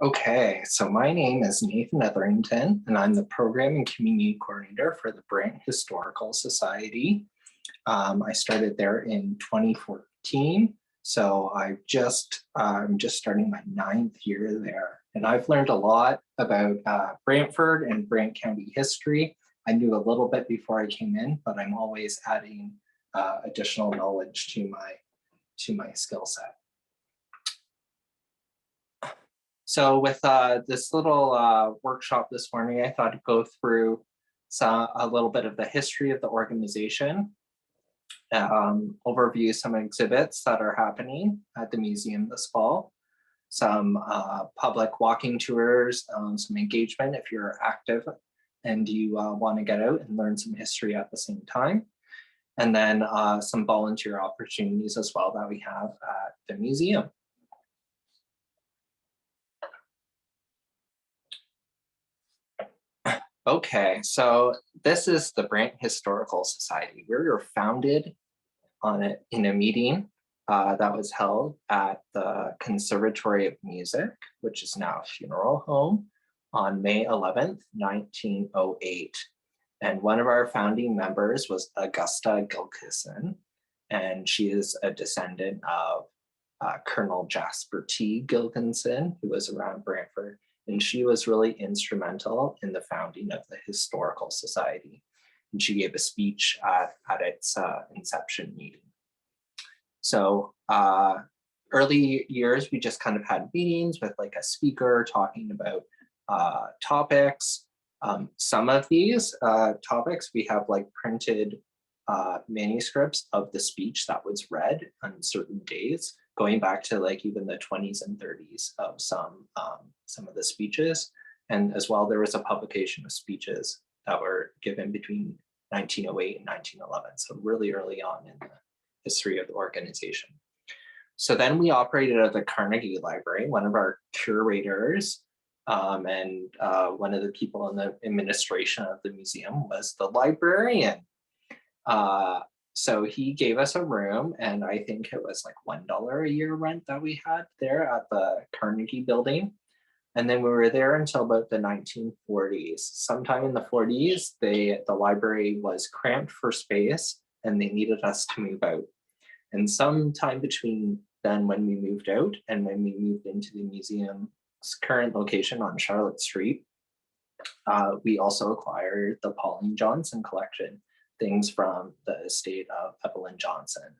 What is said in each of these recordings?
Okay, so my name is Nathan Etherington, and I'm the Program and Community Coordinator for the Brant Historical Society. I started there in 2014, so I'm just starting my 9th year there, and I've learned a lot about Brantford and Brant County history. I knew a little bit before I came in, but I'm always adding additional knowledge to my skill set. So with this little workshop this morning, I thought I'd go through a little bit of the history of the organization, overview some exhibits that are happening at the museum this fall, some public walking tours, some engagement if you're active and you want to get out and learn some history at the same time, and then some volunteer opportunities as well that we have at the museum. Okay, so this is the Brant Historical Society. We were founded in a meeting that was held at the Conservatory of Music, which is now a funeral home, on May 11th, 1908. And one of our founding members was Augusta Gilkison, and she is a descendant of Colonel Jasper T. Gilkinson, who was around Brantford. And she was really instrumental in the founding of the Historical Society. And she gave a speech at its inception meeting. So early years, we just kind of had meetings with like a speaker talking about topics. Some of these topics, we have like printed manuscripts of the speech that was read on certain days, going back to like even the 20s and 30s of some of the speeches. And as well, there was a publication of speeches that were given between 1908 and 1911. So really early on in the history of the organization. So then we operated at the Carnegie Library. One of our curators and one of the people in the administration of the museum was the librarian. So he gave us a room, and I think it was like $1 a year rent that we had there at the Carnegie building. And then we were there until about the 1940s. Sometime in the 40s, the library was cramped for space and they needed us to move out. And sometime between then when we moved out and when we moved into the museum's current location on Charlotte Street, we also acquired the Pauline Johnson collection, things from the estate of Evelyn Johnson.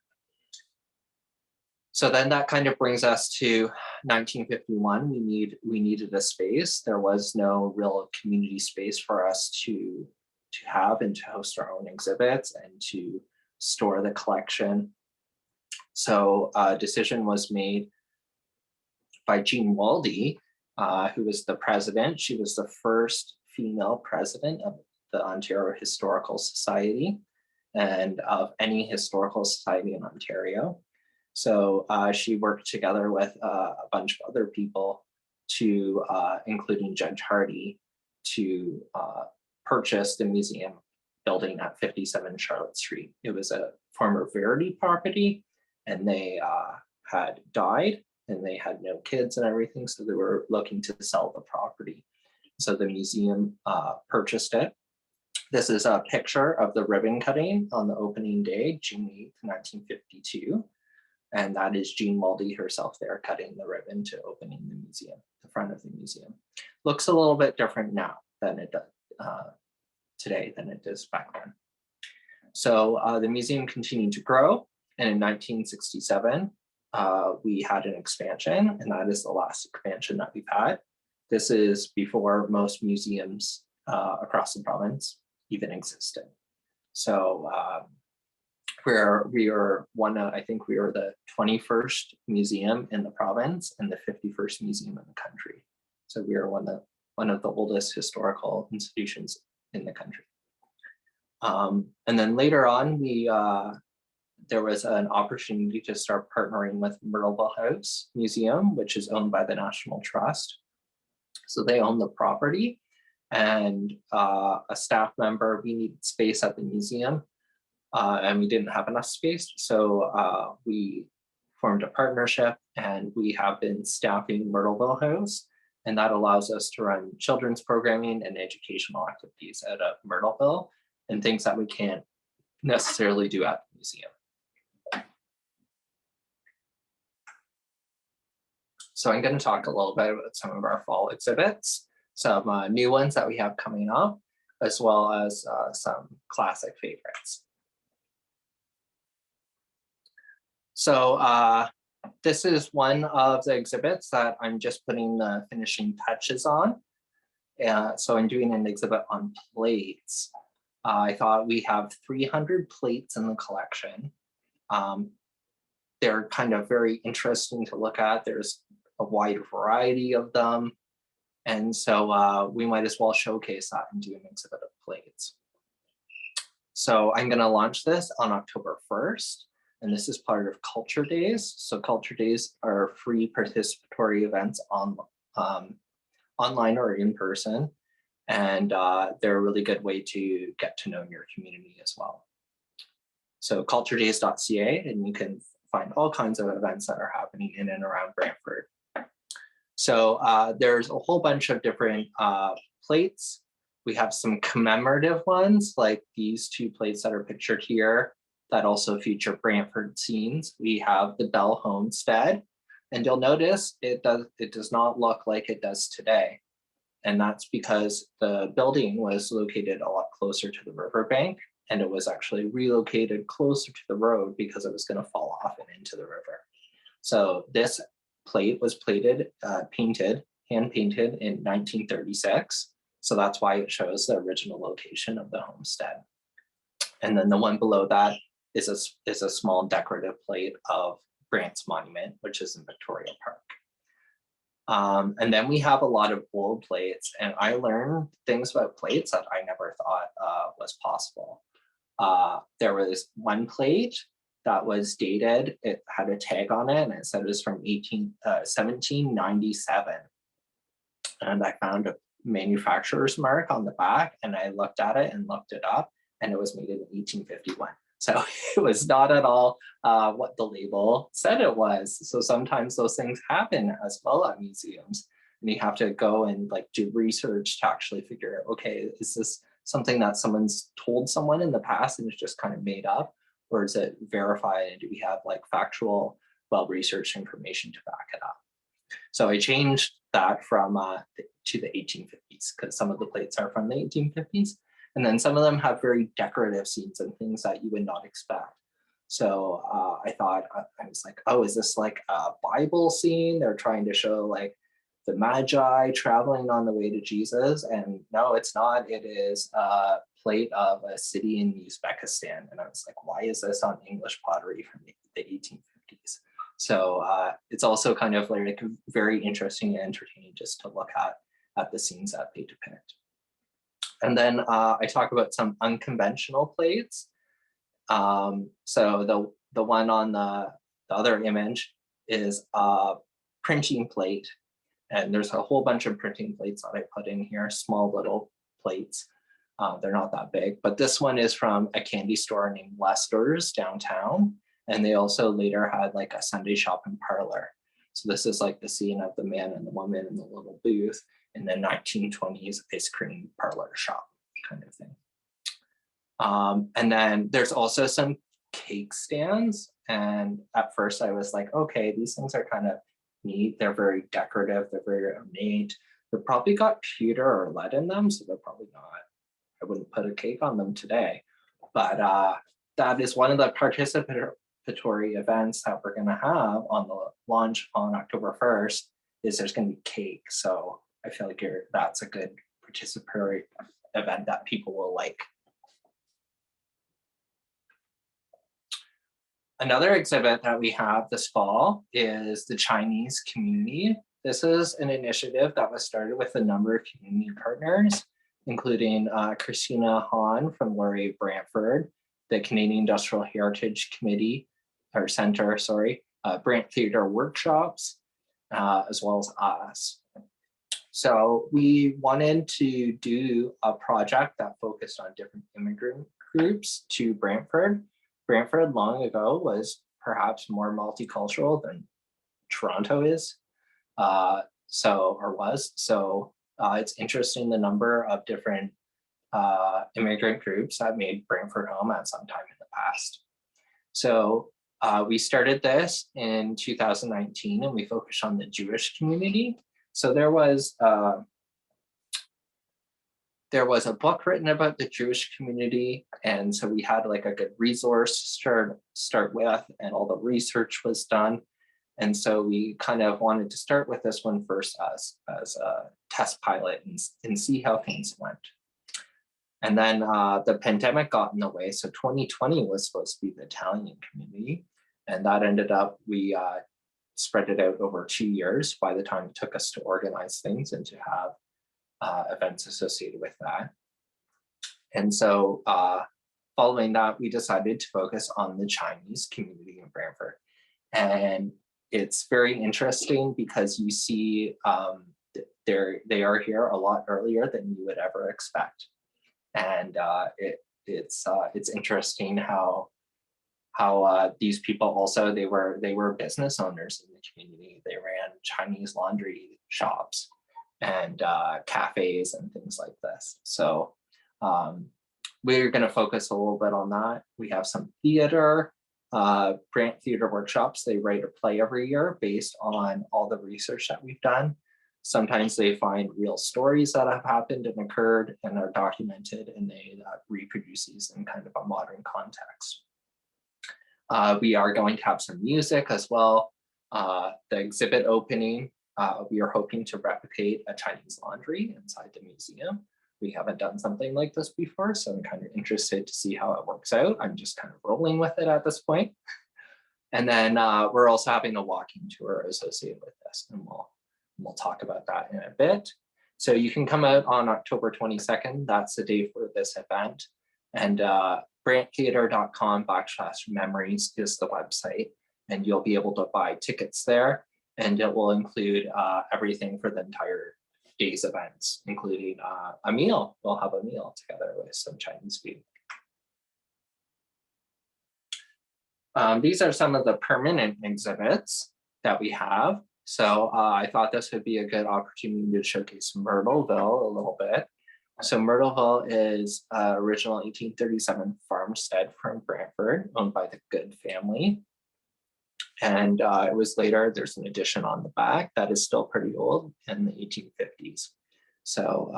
So then that kind of brings us to 1951. We needed a space. There was no real community space for us to have and to host our own exhibits and to store the collection. So a decision was made by Jean Waldy, who was the president. She was the first female president of the Ontario Historical Society and of any historical society in Ontario. So she worked together with a bunch of other people to, including Judge Hardy, to purchase the museum building at 57 Charlotte Street. It was a former Verity property, and they had died and they had no kids and everything. So they were looking to sell the property. So the museum purchased it. This is a picture of the ribbon cutting on the opening day, June 8th, 1952. And that is Jean Waldy herself there cutting the ribbon to opening the museum, the front of the museum. Looks a little bit different now than it does today than it does back then. So the museum continued to grow. And in 1967, we had an expansion, and that is the last expansion that we've had. This is before most museums across the province even existed. So we are I think we were the 21st museum in the province and the 51st museum in the country. So we are one of the oldest historical institutions in the country. And then later on, there was an opportunity to start partnering with Myrtleville House Museum, which is owned by the National Trust. So they own the property, and a staff member, we needed space at the museum. And we didn't have enough space, so we formed a partnership, and we have been staffing Myrtleville House And that allows us to run children's programming and educational activities at Myrtleville and things that we can't necessarily do at the museum. So I'm going to talk a little bit about some of our fall exhibits, some new ones that we have coming up, as well as some classic favorites. So this is one of the exhibits that I'm just putting the finishing touches on. So I'm doing an exhibit on plates. I thought we have 300 plates in the collection. They're kind of very interesting to look at. There's a wide variety of them. And so we might as well showcase that and do an exhibit of plates. So I'm going to launch this on October 1st. And this is part of Culture Days. So Culture Days are free participatory events on, online or in person. And they're a really good way to get to know your community as well. So culturedays.ca, and you can find all kinds of events that are happening in and around Brantford. So there's a whole bunch of different plates. We have some commemorative ones, like these two plates that are pictured here that also feature Brantford scenes. We have the Bell Homestead, and you'll notice it does not look like it does today. And that's because the building was located a lot closer to the riverbank, and it was actually relocated closer to the road because it was going to fall off and into the river. So this plate was hand painted in 1936. So that's why it shows the original location of the homestead. And then the one below that is a small decorative plate of Brant's monument, which is in Victoria Park. And then we have a lot of old plates, and I learned things about plates that I never thought was possible. There was one plate that was dated. It had a tag on it, and it said it was from 1797. And I found a manufacturer's mark on the back, and I looked at it and looked it up, and it was made in 1851. So it was not at all what the label said it was. So sometimes those things happen as well at museums, and you have to go and like do research to actually figure out, okay, is this something that someone's told someone in the past and it's just kind of made up, or is it verified, and do we have like factual, well-researched information to back it up? So I changed that from to the 1850s, because some of the plates are from the 1850s. And then some of them have very decorative scenes and things that you would not expect. So I thought, I was like, oh, is this like a Bible scene? They're trying to show like the Magi traveling on the way to Jesus. And no, it's not. It is a plate of a city in Uzbekistan. And I was like, why is this on English pottery from the 1850s? So it's also kind of like very interesting and entertaining just to look at the scenes that they depict. And then I talk about some unconventional plates. So the one on the other image is a printing plate. And there's a whole bunch of printing plates that I put in here, small little plates. They're not that big, but this one is from a candy store named Lester's downtown. And they also later had like a Sunday shopping parlor. So this is like the scene of the man and the woman in the little booth in the 1920s ice cream parlor shop kind of thing. And then there's also some cake stands. And at first I was like, okay, these things are kind of neat. They're very decorative. They're very ornate. They've probably got pewter or lead in them. So they're probably not, I wouldn't put a cake on them today. But that is one of the participatory events that we're going to have on the launch on October 1st, is there's going to be cake. So I feel like that's a good participatory event that people will like. Another exhibit that we have this fall is the Chinese community. This is an initiative that was started with a number of community partners, including Christina Hahn from Laurier Brantford, the Canadian Industrial Heritage Committee, or Center, sorry, Brant Theatre Workshops, as well as us. So we wanted to do a project that focused on different immigrant groups to Brantford. Brantford long ago was perhaps more multicultural than Toronto is. So, or was. So it's interesting the number of different immigrant groups that made Brantford home at some time in the past. So we started this in 2019 and we focused on the Jewish community. So there was a book written about the Jewish community. And so we had like a good resource to start with, and all the research was done. And so we kind of wanted to start with this one first as a test pilot and see how things went. And then the pandemic got in the way. So 2020 was supposed to be the Italian community. And that ended up, we spread it out over 2 years by the time it took us to organize things and to have events associated with that. And so following that, we decided to focus on the Chinese community in Brantford. And it's very interesting because you see they are here a lot earlier than you would ever expect. And it's interesting how these people also, they were business owners in the community. They ran Chinese laundry shops and cafes and things like this. So we're going to focus a little bit on that. We have some theater, Brant Theater Workshops. They write a play every year based on all the research that we've done. Sometimes they find real stories that have happened and occurred and are documented, and they reproduce these in kind of a modern context. We are going to have some music as well. The exhibit opening, we are hoping to replicate a Chinese laundry inside the museum. We haven't done something like this before, so I'm kind of interested to see how it works out. I'm just kind of rolling with it at this point. And then we're also having a walking tour associated with this, and we'll talk about that in a bit. So you can come out on October 22nd. That's the day for this event. And branttheater.com/memories is the website. And you'll be able to buy tickets there. And it will include everything for the entire day's events, including a meal. We'll have a meal together with some Chinese food. These are some of the permanent exhibits that we have. So I thought this would be a good opportunity to showcase Myrtleville a little bit. So Myrtleville is original 1837 farmstead from Brantford, owned by the Good family. And it was later, there's an addition on the back that is still pretty old in the 1850s. So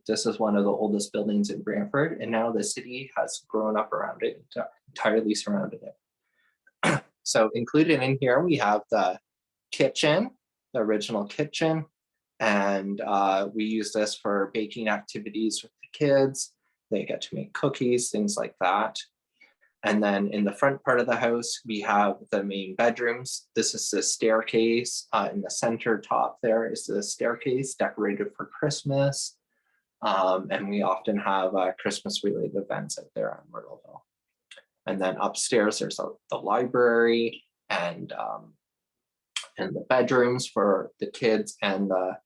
this is one of the oldest buildings in Brantford, and now the city has grown up around it, entirely surrounded it. So included in here, we have the kitchen, the original kitchen, and we use this for baking activities with the kids. They get to make cookies, things like that. And then in the front part of the house, we have the main bedrooms. This is the staircase. In the center top there is the staircase decorated for Christmas. And we often have Christmas-related events out there on Myrtleville. And then upstairs, there's the library and the bedrooms for the kids and the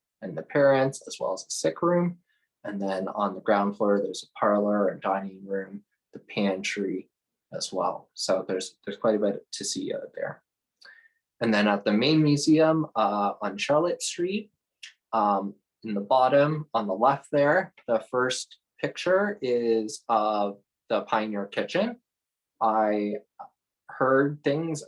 parents, as well as a sick room. And then on the ground floor, there's a parlor, a dining room, the pantry as well. So there's quite a bit to see out there. And then at the main museum on Charlotte Street, in the bottom on the left there, the first picture is of the Pioneer Kitchen. I heard things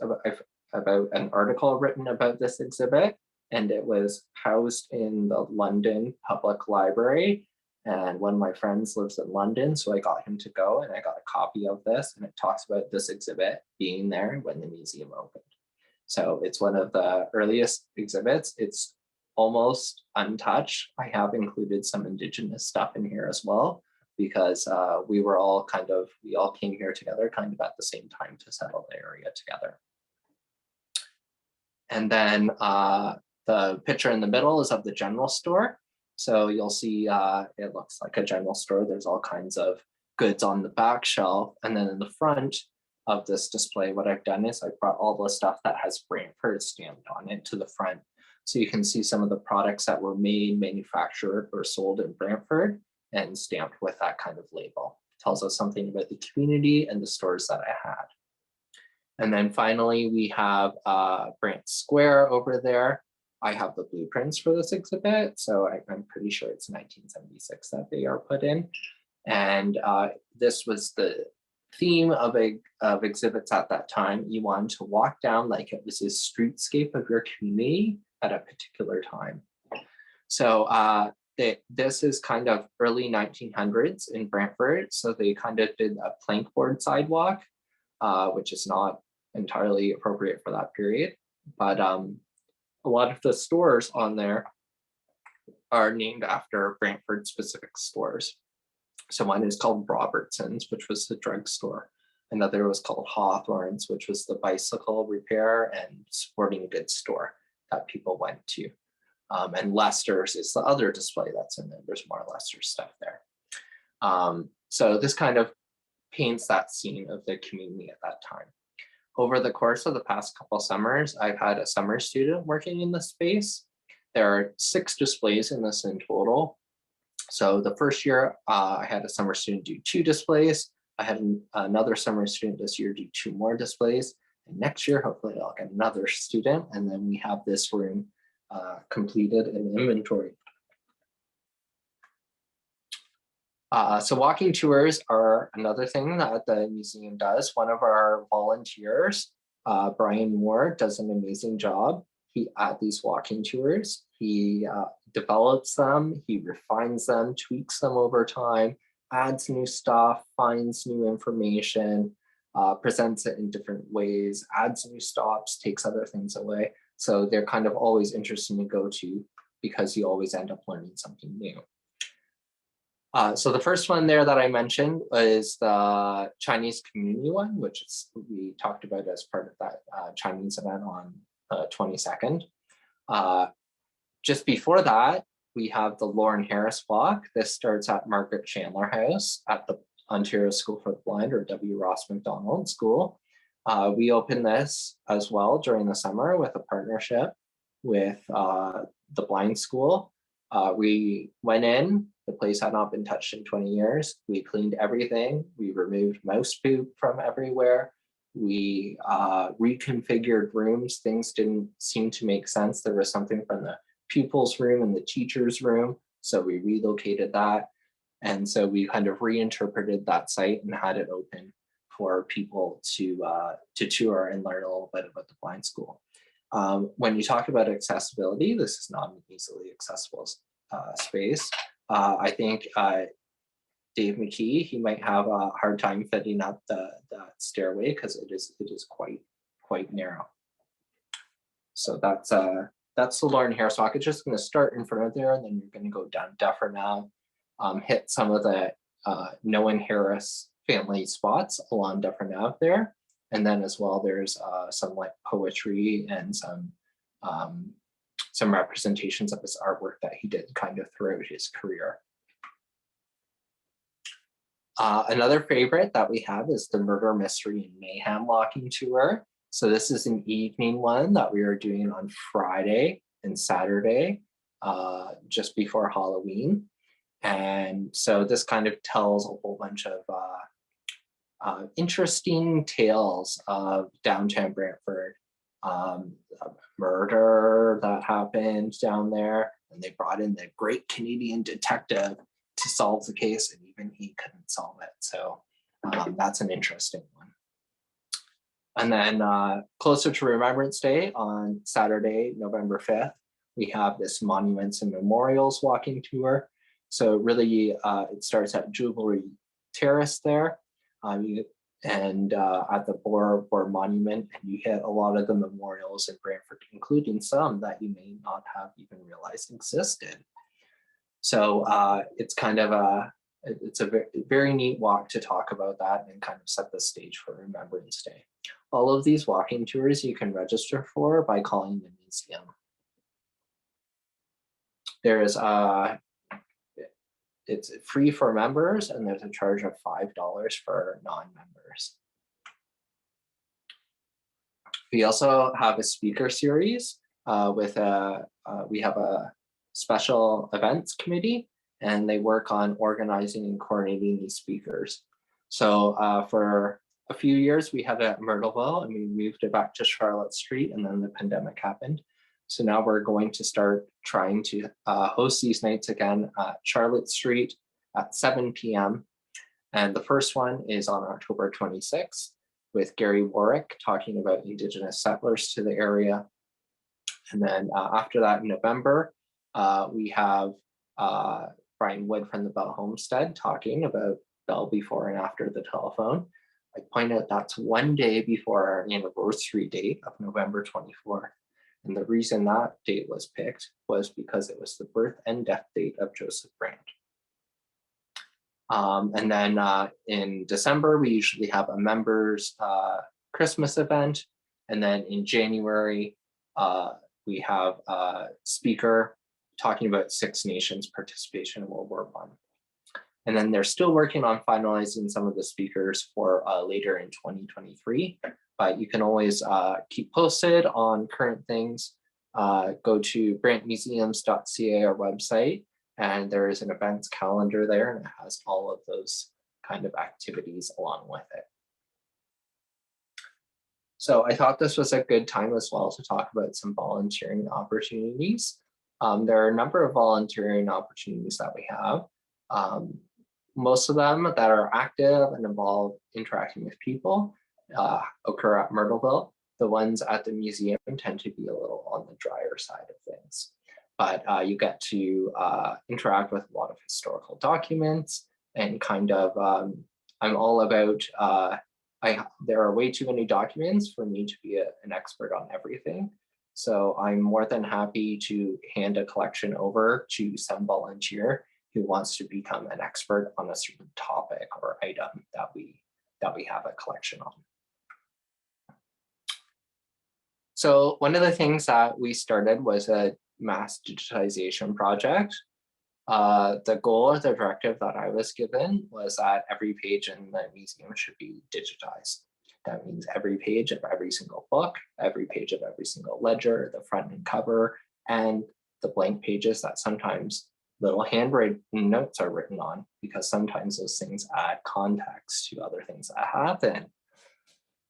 about an article written about this exhibit, and it was housed in the London Public Library. And one of my friends lives in London, so I got him to go, and I got a copy of this, and it talks about this exhibit being there when the museum opened. So it's one of the earliest exhibits. It's almost untouched. I have included some Indigenous stuff in here as well, because we all came here together kind of at the same time to settle the area together. And then the picture in the middle is of the general store. So you'll see it looks like a general store. There's all kinds of goods on the back shelf. And then in the front of this display, what I've done is I brought all the stuff that has Brantford stamped on it to the front. So you can see some of the products that were made, manufactured, or sold in Brantford and stamped with that kind of label. It tells us something about the community and the stores that I had. And then finally, we have Brant Square over there. I have the blueprints for this exhibit, so I'm pretty sure it's 1976 that they are put in. And this was the theme of exhibits at that time. You wanted to walk down like it was a streetscape of your community at a particular time. So this is kind of early 1900s in Brantford. So they kind of did a plank board sidewalk, which is not entirely appropriate for that period. But a lot of the stores on there are named after Brantford specific stores. So one is called Robertson's, which was the drugstore. Another was called Hawthorne's, which was the bicycle repair and sporting goods store that people went to. And Lester's is the other display that's in there. There's more Lester stuff there. So this kind of paints that scene of the community at that time. Over the course of the past couple summers, I've had a summer student working in the space. There are 6 displays in this in total. So the first year, I had a summer student do 2 displays. I had another summer student this year do 2 more displays. And next year, hopefully I'll get another student. And then we have this room completed and inventory. So walking tours are another thing that the museum does. One of our volunteers, Brian Moore, does an amazing job. He at these walking tours, he develops them, he refines them, tweaks them over time, adds new stuff, finds new information, presents it in different ways, adds new stops, takes other things away. So they're kind of always interesting to go to because you always end up learning something new. So the first one there that I mentioned is the Chinese community one, which is we talked about as part of that Chinese event on 22nd. Just before that, we have the Lauren Harris Walk. This starts at Margaret Chandler House at the Ontario School for the Blind, or W. Ross Macdonald School. We opened this as well during the summer with a partnership with the Blind School. We went in, the place had not been touched in 20 years. We cleaned everything. We removed mouse poop from everywhere. We reconfigured rooms. Things didn't seem to make sense. There was something from the pupils' room and the teacher's room. So we relocated that. And so we kind of reinterpreted that site and had it open for people to tour and learn a little bit about the Blind School. When you talk about accessibility, this is not an easily accessible space. I think Dave McKee, he might have a hard time fitting up the stairway because it is quite narrow. So that's the Lauren Harris Walk. It's just going to start in front of there, and then you're going to go down Dufferin, hit some of the Noah Harris family spots along Dufferin Ave there. And then as well, there's some like poetry and some representations of his artwork that he did kind of throughout his career. Another favorite that we have is the Murder, Mystery, and Mayhem walking tour. So this is an evening one that we are doing on Friday and Saturday, just before Halloween. And so this kind of tells a whole bunch of interesting tales of downtown Brantford, a murder that happened down there, and they brought in the great Canadian detective to solve the case, and even he couldn't solve it. So that's an interesting one. And then closer to Remembrance Day on Saturday, November 5th, we have this Monuments and Memorials walking tour. So really, it starts at Jubilee Terrace there. And at the Boer Monument, and you hit a lot of the memorials in Brantford, including some that you may not have even realized existed. So it's kind of it's a very neat walk to talk about that and kind of set the stage for Remembrance Day. All of these walking tours you can register for by calling the museum. There is it's free for members, and there's a charge of $5 for non-members. We also have a speaker series with we have a special events committee, and they work on organizing and coordinating these speakers. So for a few years, we had it at Myrtleville, and we moved it back to Charlotte Street, and then the pandemic happened. So now we're going to start trying to host these nights again at Charlotte Street at 7 p.m. And the first one is on October 26th with Gary Warwick talking about Indigenous settlers to the area. And then after that in November, we have Brian Wood from the Bell Homestead talking about Bell before and after the telephone. I point out that's one day before our anniversary date of November 24th. And the reason that date was picked was because it was the birth and death date of Joseph Brand. And then in December, we usually have a members Christmas event. And then in January, we have a speaker talking about Six Nations participation in World War I. And then they're still working on finalizing some of the speakers for later in 2023. But you can always keep posted on current things. Go to brantmuseums.ca, our website, and there is an events calendar there, and it has all of those kind of activities along with it. So I thought this was a good time as well to talk about some volunteering opportunities. There are a number of volunteering opportunities that we have. Most of them that are active and involve interacting with people occur at Myrtleville. The ones at the museum tend to be a little on the drier side of things. But you get to interact with a lot of historical documents and kind of, I'm all about, there are way too many documents for me to be an expert on everything. So I'm more than happy to hand a collection over to some volunteer who wants to become an expert on a certain topic or item that we have a collection on. So one of the things that we started was a mass digitization project. The goal or the directive that I was given was that every page in the museum should be digitized. That means every page of every single book, every page of every single ledger, the front and cover, and the blank pages that sometimes little handwritten notes are written on, because sometimes those things add context to other things that happen.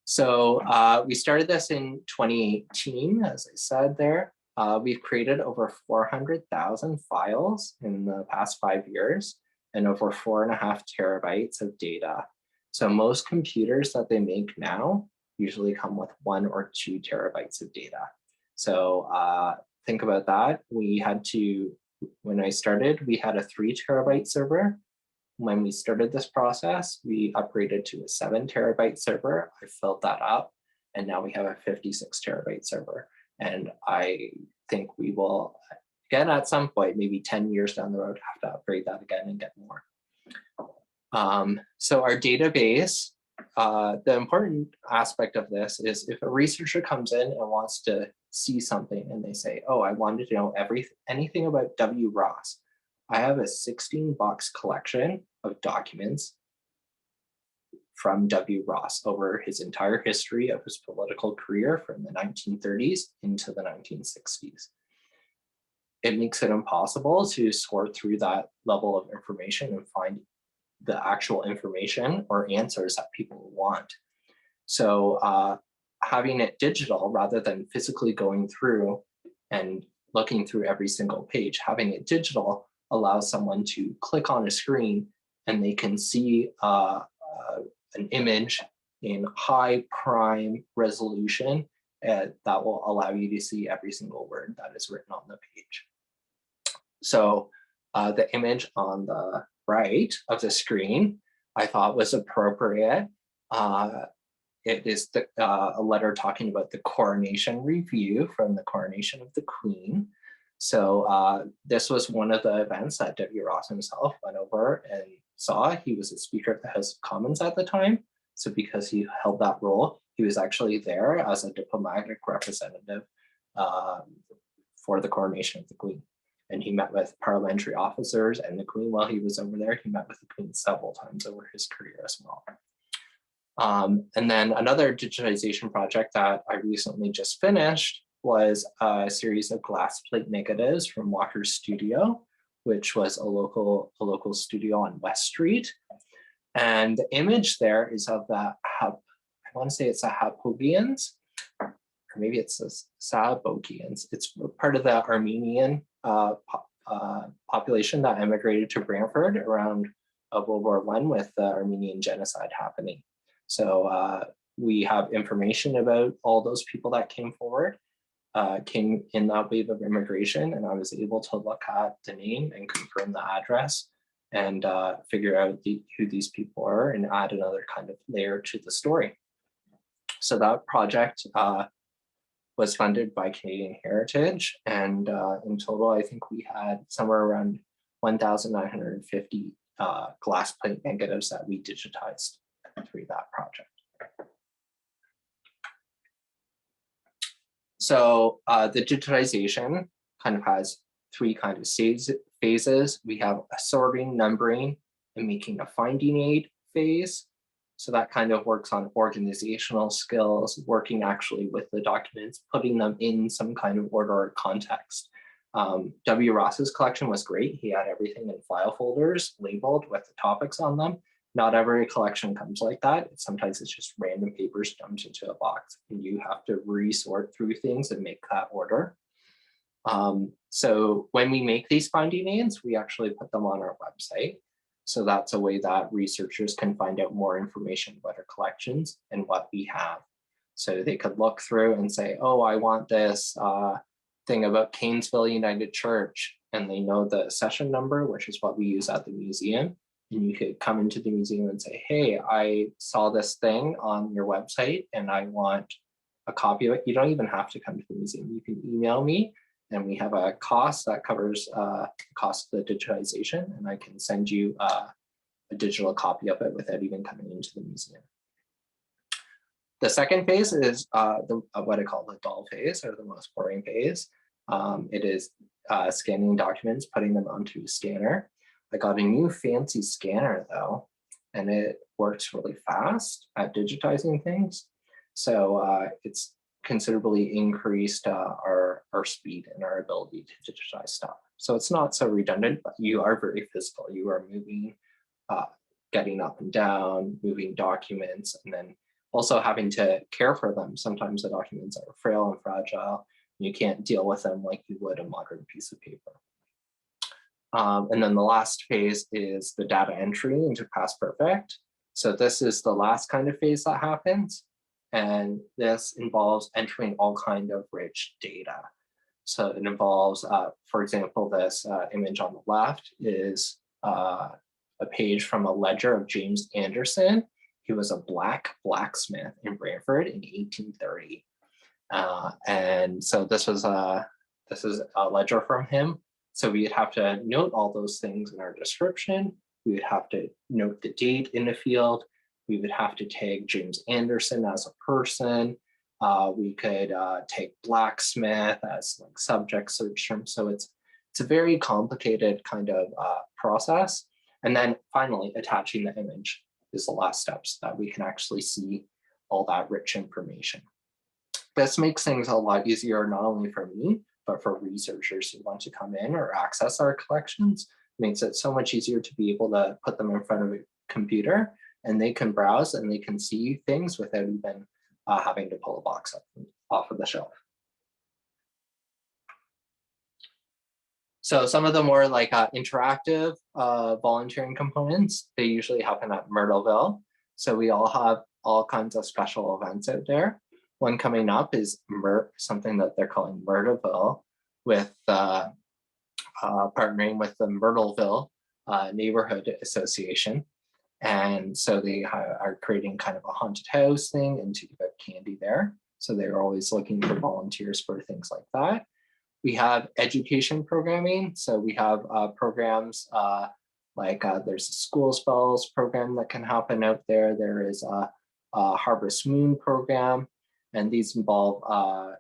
So we started this in 2018, as I said there. We've created over 400,000 files in the past 5 years and over 4.5 terabytes of data. So most computers that they make now usually come with 1 or 2 terabytes of data. So think about that. We had to, when I started, we had a 3 terabyte server. When we started this process, we upgraded to a 7 terabyte server. I filled that up, and now we have a 56 terabyte server. And I think we will, again, at some point, maybe 10 years down the road, have to upgrade that again and get more. So our database, the important aspect of this is if a researcher comes in and wants to see something and they say, oh, I wanted to know anything about W. Ross. I have a 16-box collection of documents from W. Ross over his entire history of his political career from the 1930s into the 1960s. It makes it impossible to sort through that level of information and find the actual information or answers that people want. So having it digital rather than physically going through and looking through every single page, having it digital allows someone to click on a screen and they can see an image in high prime resolution that will allow you to see every single word that is written on the page. So the image on the right of the screen I thought was appropriate. It is a letter talking about the coronation review from the coronation of the Queen. So this was one of the events that W. Ross himself went over and saw. He was a Speaker of the House of Commons at the time. So because he held that role, he was actually there as a diplomatic representative for the coronation of the Queen. And he met with parliamentary officers and the Queen while he was over there. He met with the Queen several times over his career as well. And then another digitization project that I recently just finished was a series of glass plate negatives from Walker's Studio, which was a local studio on West Street. And the image there is of the, I want to say it's the Hapogians, or maybe it's a Sabokians. It's part of the Armenian population that immigrated to Brantford around World War I with the Armenian genocide happening. So we have information about all those people that came forward, came in that wave of immigration, and I was able to look at the name and confirm the address and figure out who these people are and add another kind of layer to the story. So that project was funded by Canadian Heritage, and in total, I think we had somewhere around 1,950 glass plate negatives that we digitized through that project. So the digitization kind of has three kind of phases. We have a sorting, numbering, and making a finding aid phase. So that kind of works on organizational skills, working actually with the documents, putting them in some kind of order or context. W. Ross's collection was great. He had everything in file folders labeled with the topics on them. Not every collection comes like that. Sometimes it's just random papers dumped into a box and you have to resort through things and make that order. So when we make these finding aids, we actually put them on our website. So that's a way that researchers can find out more information about our collections and what we have. So they could look through and say, oh, I want this thing about Canesville United Church, and they know the session number, which is what we use at the museum. And you could come into the museum and say, hey, I saw this thing on your website and I want a copy of it. You don't even have to come to the museum. You can email me and we have a cost that covers the cost of the digitization, and I can send you a digital copy of it without even coming into the museum. The second phase is what I call the dull phase, or the most boring phase. It is scanning documents, putting them onto a scanner. I got a new fancy scanner though, and it works really fast at digitizing things. So it's considerably increased our speed and our ability to digitize stuff. So it's not so redundant, but you are very physical. You are moving, getting up and down, moving documents, and then also having to care for them. Sometimes the documents are frail and fragile. And you can't deal with them like you would a modern piece of paper. And then the last phase is the data entry into Past Perfect. So this is the last kind of phase that happens. And this involves entering all kind of rich data. So it involves, for example, this image on the left is a page from a ledger of James Anderson. He was a blacksmith in Brantford in 1830. And so this is a ledger from him. So we'd have to note all those things in our description. We would have to note the date in the field. We would have to tag James Anderson as a person. We could take blacksmith as like subject search term. So it's a very complicated kind of process. And then finally attaching the image is the last steps that we can actually see all that rich information. This makes things a lot easier, not only for me, but for researchers who want to come in or access our collections. It makes it so much easier to be able to put them in front of a computer and they can browse and they can see things without even having to pull a box up off of the shelf. So some of the more like interactive volunteering components, they usually happen at Myrtleville. So we all have all kinds of special events out there. One coming up is something that they're calling Myrtleville, with partnering with the Myrtleville Neighborhood Association. And so they are creating kind of a haunted house thing and to give out candy there. So they're always looking for volunteers for things like that. We have education programming. So we have programs like there's a School Spells program that can happen out there. There is a Harvest Moon program, and these involve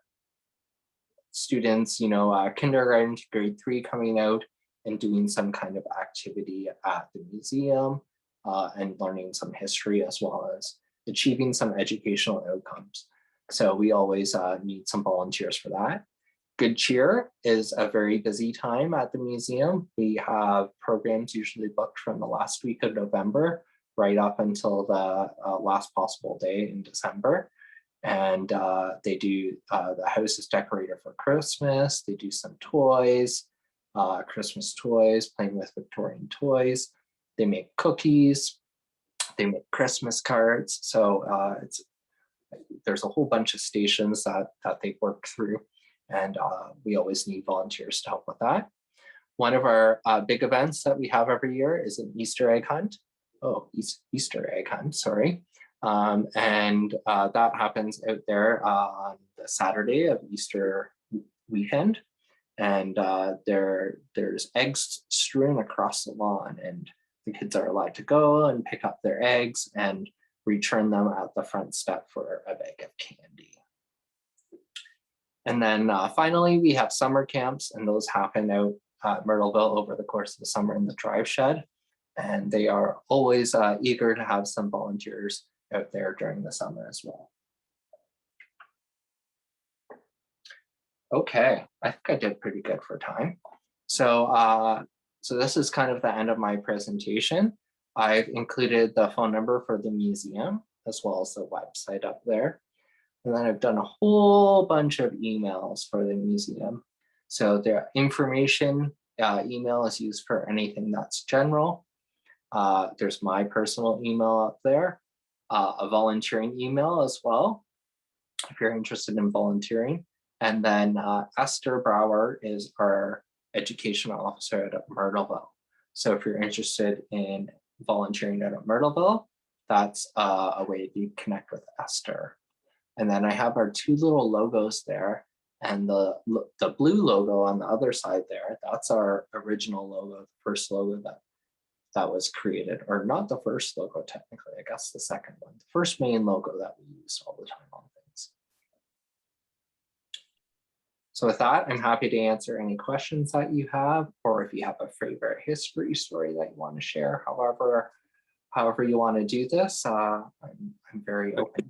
students, kindergarten to grade 3 coming out and doing some kind of activity at the museum and learning some history, as well as achieving some educational outcomes. So we always need some volunteers for that. Good Cheer is a very busy time at the museum. We have programs usually booked from the last week of November right up until the last possible day in December. And they do, the house is decorated for Christmas. They do some toys, Christmas toys, playing with Victorian toys. They make cookies. They make Christmas cards. So there's a whole bunch of stations that they work through, and we always need volunteers to help with that. One of our big events that we have every year is an Easter egg hunt. Oh, Easter egg hunt, sorry. And that happens out there on the Saturday of Easter weekend. And there's eggs strewn across the lawn, and the kids are allowed to go and pick up their eggs and return them at the front step for a bag of candy. And then finally, we have summer camps, and those happen out at Myrtleville over the course of the summer in the drive shed. And they are always eager to have some volunteers out there during the summer as well. Okay, I think I did pretty good for time. So, so this is kind of the end of my presentation. I've included the phone number for the museum as well as the website up there. And then I've done a whole bunch of emails for the museum. So their information email is used for anything that's general. There's my personal email up there, a volunteering email as well, if you're interested in volunteering. And then Esther Brower is our education officer at Myrtleville. So if you're interested in volunteering at Myrtleville, that's a way to connect with Esther. And then I have our two little logos there, and the blue logo on the other side there, that's our original logo, the first logo that was created, or not the first logo technically, I guess the second one, the first main logo that we use all the time on things. So with that, I'm happy to answer any questions that you have, or if you have a favorite history story that you want to share, however you want to do this, I'm very open.